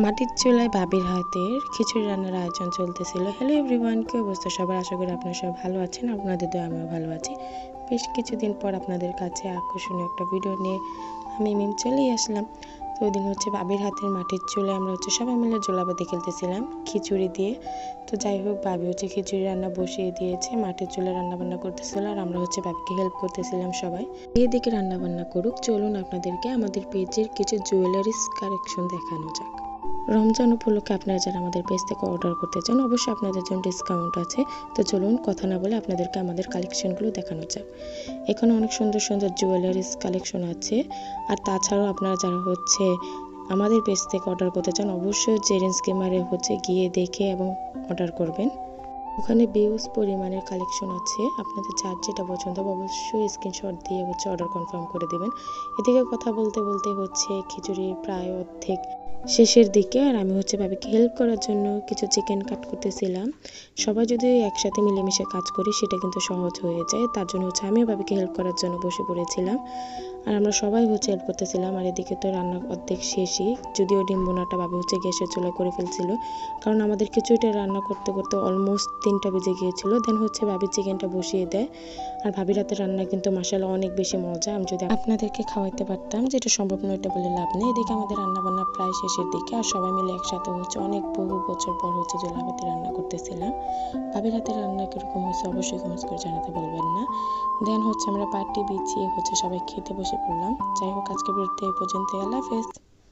মাটির চুলায় ভাবির হাতের খিচুড়ি রান্নার আয়োজন চলতেছিল। হ্যালো এভরিওয়ান, কি অবস্থা সবার? আশা করি আপনারা সবাই ভালো আছেন। আপনাদের দোয়ায় আমিও ভালো আছি। বেশ কিছুদিন পর আপনাদের কাছে আকর্ষণীয় একটা ভিডিও নিয়ে আমি চলেই আসলাম। তো ওই দিন ভাবির হাতের মাটির চুলায় আমরা সবাই মিলে জোলাপাতি খেলতেছিলাম খিচুড়ি দিয়ে। তো যাই হোক, ভাবি খিচুড়ি রান্না বসিয়ে দিয়েছে, মাটির চুলায় রান্না বান্না করতেছিল, আর আমরা ভাবিকে হেল্প করতেছিলাম সবাই। এদিকে রান্না বান্না করুক, চলুন আপনাদেরকে আমাদের পেজের কিছু জুয়েলারিস কালেকশন দেখানো যাক। রমজান উপলক্ষে আপনারা যারা আমাদের পেজ থেকে অর্ডার করতে চান, অবশ্যই আপনাদের জন্য ডিসকাউন্ট আছে। তো চলুন কথা না বলে আপনাদেরকে আমাদের কালেকশনগুলো দেখানো যাক। এখানে অনেক সুন্দর সুন্দর জুয়েলারিস কালেকশন আছে। আর তাছাড়াও আপনারা যারা আমাদের পেজ থেকে অর্ডার করতে চান, অবশ্যই জেরেন্স গেমারে গিয়ে দেখে এবং অর্ডার করবেন। ওখানে বিউজ পরিমাণের কালেকশন আছে। আপনাদের যার যেটা পছন্দ হবে অবশ্যই স্ক্রিনশট দিয়ে অর্ডার কনফার্ম করে দেবেন। এদিকে কথা বলতে বলতে খিচুড়ির প্রায় অর্ধেক শেষের দিকে, আর আমি ভাবিকে হেল্প করার জন্য কিছু চিকেন কাট করতেছিলাম। সবাই যদি একসাথে মিলেমিশে কাজ করি সেটা কিন্তু সহজ হয়ে যায়। তার জন্য আমিও ভাবিকে হেল্প করার জন্য বসে পড়েছিলাম, আর আমরা সবাই হেল্প করতেছিলাম। আর এদিকে তো রান্না অর্ধেক শেষই, যদিও ডিম বোনাটা ভাবি গ্যাসের চুলায় করে ফেলছিল, কারণ আমাদের খিচুড়িটা রান্না করতে করতে অলমোস্ট 3টা বেজে গিয়েছিল। দেন ভাবি চিকেনটা বসিয়ে দেয়। আর ভাবির হাতের রান্না কিন্তু মাশাআল্লাহ অনেক বেশি মজা। আমি যদি আপনাদেরকে খাওয়াইতে পারতাম, যেটা সম্ভব নয় এটা বলে লাভ নেই। এদিকে আমাদের রান্না বান্না প্রায় শেষের দিকে, আর সবাই মিলে একসাথে অনেক বহু বছর পর জোলাপাতি রান্না করতেছিলাম। ভাবির হাতের রান্না কিরকম হয়েছে অবশ্যই কমেন্টস করে জানাতে বলবেন না। দেন আমরা পার্টি বিছিয়ে সবাই খেতে বসে পড়লাম। যাই হোক, আজকে ভিডিওতে এই পর্যন্ত। আল্লাহ হাফেজ।